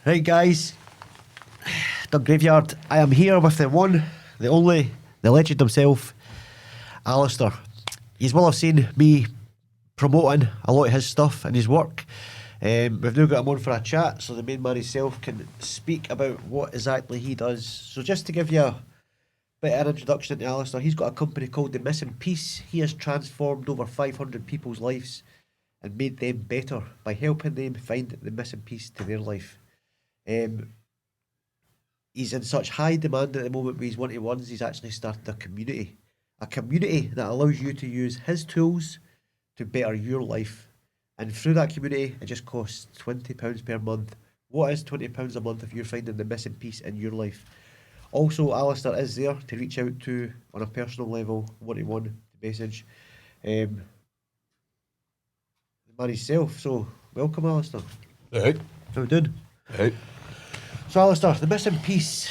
Right, guys, Doug Graveyard. I am here with the one, the only, the legend himself, Alistair. You will have seen me promoting a lot of his stuff and his work. We've now got him on for a chat so the main man himself can speak about what exactly he does. So just to give you a bit of an introduction to Alistair, he's got a company called The Missing Piece. He has transformed over 500 people's lives and made them better by helping them find the missing piece to their life. He's in such high demand at the moment with his one-to-ones, he's actually started a community that allows you to use his tools to better your life. And through that community, it just costs £20 per month. What is £20 a month if you're finding the missing piece in your life? Also, Alistair is there to reach out to on a personal level, one-to-one message. The man himself. So, welcome, Alistair. Hey. How you doing? Hey. So, Alistair, the missing piece.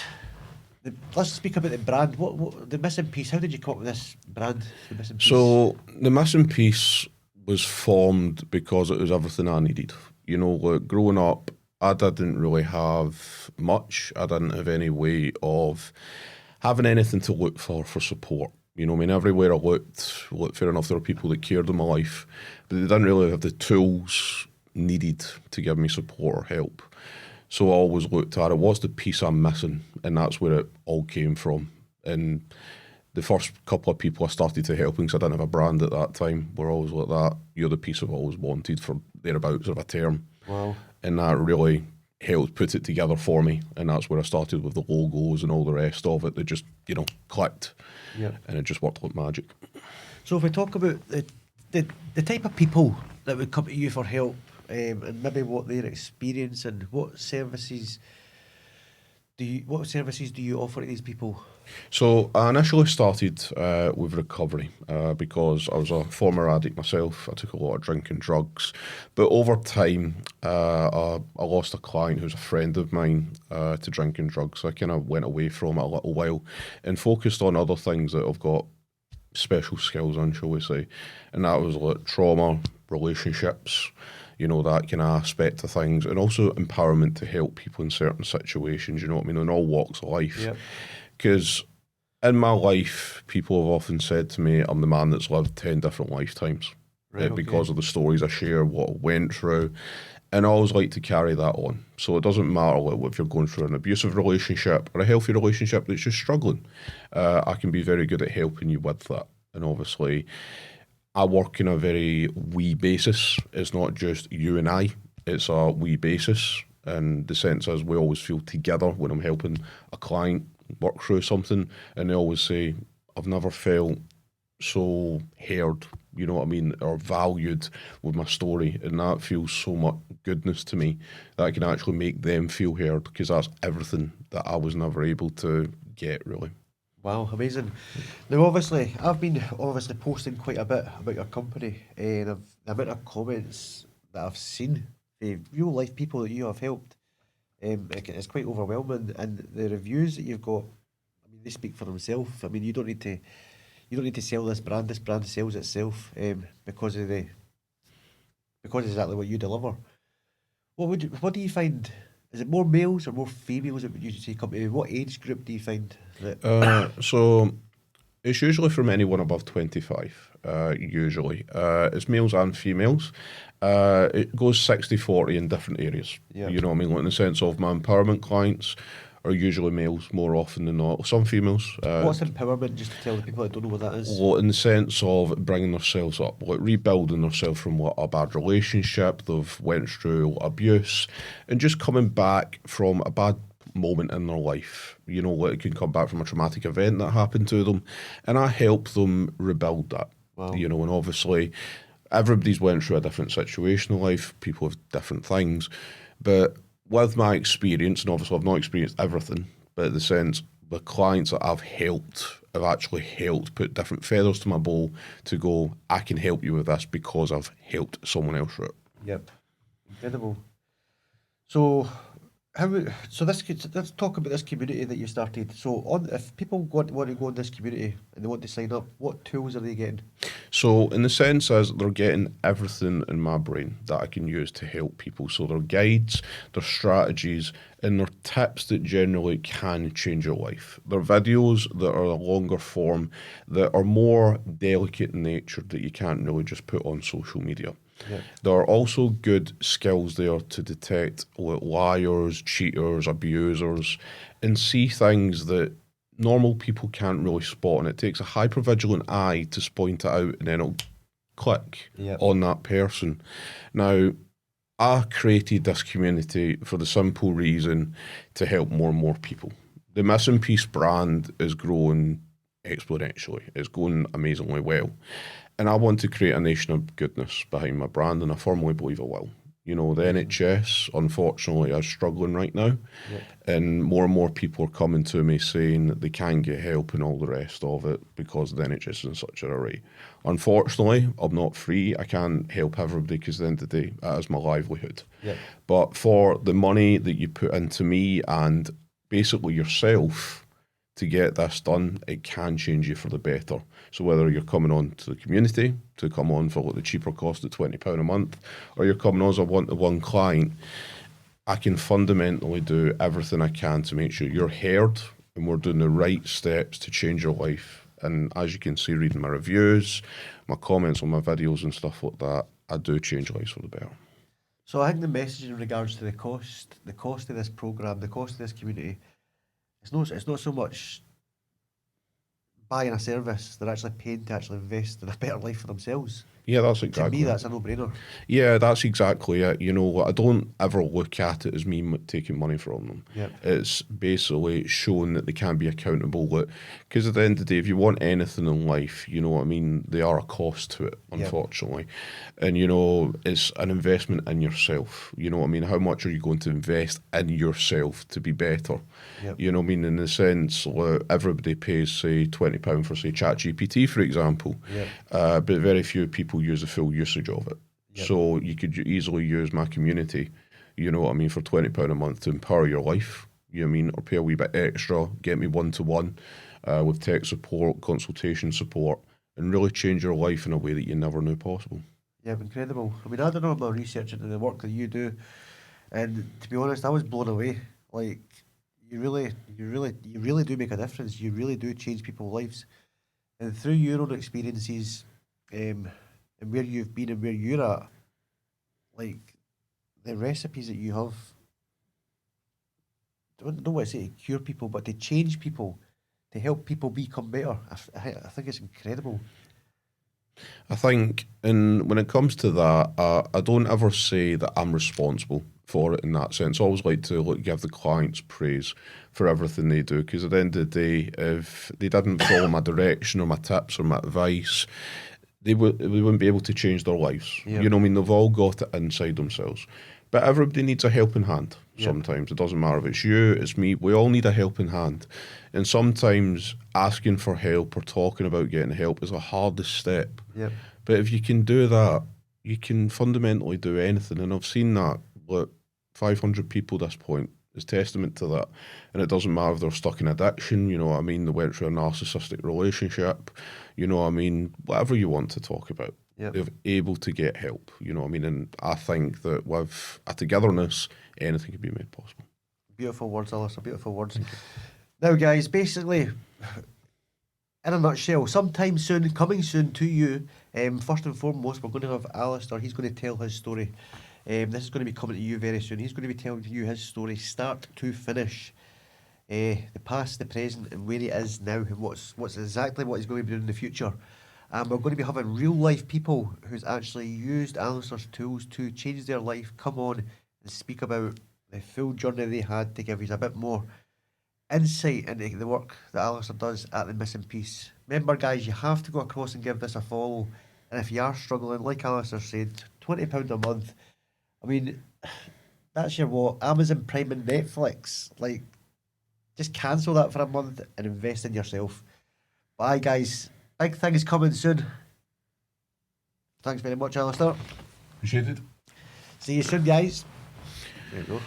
Let's speak about the brand. What the missing piece? How did you come up with this brand? The missing piece. So the missing piece was formed because it was everything I needed. You know, like growing up, I didn't really have much. I didn't have any way of having anything to look for support. You know, I mean, everywhere I looked, fair enough, there were people that cared in my life, but they didn't really have the tools needed to give me support or help. So I always looked at it, what's the piece I'm missing? And that's where it all came from. And the first couple of people I started to help, because I didn't have a brand at that time, were always like that. You're the piece I've always wanted, for thereabouts of a term. Wow. And that really helped put it together for me. And that's where I started with the logos and all the rest of it that just, you know, clicked. Yep. And it just worked like magic. So if we talk about the type of people that would come to you for help, and maybe what their experience and what services do you offer to these people? So I initially started with recovery because I was a former addict myself. I took a lot of drink and drugs. But over time, I lost a client who's a friend of mine to drink and drugs. So I kind of went away from it a little while and focused on other things that I've got special skills on, shall we say. And that was like trauma, relationships, you know, that kind of aspect of things, and also empowerment to help people in certain situations, you know what I mean, in all walks of life. Because in my life, people have often said to me, I'm the man that's lived 10 different lifetimes, right, because of the stories I share, what I went through, and I always like to carry that on. So it doesn't matter like, if you're going through an abusive relationship or a healthy relationship that's just struggling. I can be very good at helping you with that. And obviously, I work in a very we basis. It's not just you and I, it's a we basis. And the sense is we always feel together when I'm helping a client work through something. And they always say, I've never felt so heard, you know what I mean, or valued with my story. And that feels so much goodness to me that I can actually make them feel heard, because that's everything that I was never able to get, really. Wow, amazing. Now, obviously, I've been posting quite a bit about your company, and the amount of comments that I've seen, real life people that you have helped, it's quite overwhelming. And the reviews that you've got, I mean, they speak for themselves. I mean, you don't need to sell this brand. This brand sells itself because of exactly what you deliver. What do you find? Is it more males or more females that would usually come to you? What age group do you find that? So it's usually from anyone above 25, usually. It's males and females. It goes 60-40 in different areas. Yeah. You know what I mean? Like in the sense of my empowerment clients are usually males more often than not. Some females. What's empowerment, just to tell the people that don't know what that is? Well, in the sense of bringing themselves up, like rebuilding themselves from what a bad relationship, they've went through abuse, and just coming back from a bad moment in their life. You know, like it can come back from a traumatic event that happened to them, and I help them rebuild that. Wow. You know, and obviously everybody's went through a different situation in life, people have different things, but with my experience, and obviously I've not experienced everything, but in the sense, the clients that I've helped have actually helped put different feathers to my bow to go, I can help you with this because I've helped someone else through it. Yep. Incredible. So, So let's talk about this community that you started. So if people want to go in this community and they want to sign up, what tools are they getting? So, in the sense as they're getting everything in my brain that I can use to help people. So, their guides, their strategies, and their tips that generally can change your life. They're videos that are a longer form, that are more delicate in nature, that you can't really just put on social media. Yeah. There are also good skills there to detect liars, cheaters, abusers, and see things that normal people can't really spot. And it takes a hypervigilant eye to point it out, and then it'll click Yeah. on that person. Now, I created this community for the simple reason to help more and more people. The Missing Piece brand is growing exponentially. It's going amazingly well. And I want to create a nation of goodness behind my brand, and I firmly believe I will. You know, the NHS, unfortunately, is struggling right now, Yep. and more people are coming to me saying that they can't get help and all the rest of it because the NHS is in such an array. Unfortunately, I'm not free. I can't help everybody because at the end of the day, that is my livelihood. Yep. But for the money that you put into me and basically yourself to get this done, it can change you for the better. So whether you're coming on to the community to come on for like the cheaper cost of £20 a month, or you're coming on as a one-to-one client, I can fundamentally do everything I can to make sure you're heard and we're doing the right steps to change your life. And as you can see, reading my reviews, my comments on my videos and stuff like that, I do change lives for the better. So I think the message in regards to the cost of this program, the cost of this community, it's not so much buying a service; they're actually paying to actually invest in a better life for themselves. Yeah, that's To exactly me, it. that's a no-brainer. Yeah, that's exactly it. You know, I don't ever look at it as me taking money from them. Yep. It's basically showing that they can be accountable. Because at the end of the day, if you want anything in life, you know what I mean, they are a cost to it, Yep. unfortunately. And, you know, it's an investment in yourself. You know what I mean? How much are you going to invest in yourself to be better? Yep. You know what I mean? In the sense, everybody pays, say, £20 for, say, ChatGPT, for example. Yep. But very few people use the full usage of it. Yep. So you could easily use my community, you know what I mean, for £20 a month to empower your life, you know what I mean, or pay a wee bit extra, get me one-to-one with tech support, consultation support, and really change your life in a way that you never knew possible. Yeah, incredible. I mean, I don't know about research into the work that you do, and to be honest, I was blown away. Like, you really do make a difference. You really do change people's lives, and through your own experiences, and where you've been and where you're at, like the recipes that you have. I don't want to say to cure people, but to change people, to help people become better. I think it's incredible. I think, and when it comes to that, I don't ever say that I'm responsible for it in that sense. I always like to give the clients praise for everything they do, because at the end of the day, if they didn't follow my direction or my tips or my advice, they wouldn't be able to change their lives. Yeah. You know what I mean? They've all got it inside themselves. But everybody needs a helping hand Yeah. sometimes. It doesn't matter if it's you, it's me. We all need a helping hand. And sometimes asking for help or talking about getting help is the hardest step. Yep. But if you can do that, you can fundamentally do anything. And I've seen that. Look, 500 people at this point is testament to that. And it doesn't matter if they're stuck in addiction, you know what I mean? They went through a narcissistic relationship, you know what I mean? Whatever you want to talk about. Yep. They're able to get help, you know what I mean? And I think that with a togetherness, anything can be made possible. Beautiful words, Alistair. Beautiful words. Now, guys, basically, in a nutshell, sometime soon, coming soon to you, first and foremost, we're going to have Alistair. He's going to tell his story. This is going to be coming to you very soon. He's going to be telling you his story, start to finish. The past, the present, and where he is now, and what's exactly what he's going to be doing in the future. And we're going to be having real life people who's actually used Alistair's tools to change their life come on and speak about the full journey they had to give us a bit more insight into the work that Alistair does at the Missing Piece. Remember, guys, you have to go across and give this a follow. And if you are struggling, like Alistair said, £20 a month. I mean, that's your what? Amazon Prime and Netflix. Like, just cancel that for a month and invest in yourself. Bye, guys. Big things coming soon. Thanks very much, Alistair. Appreciate it. See you soon, guys. There you go.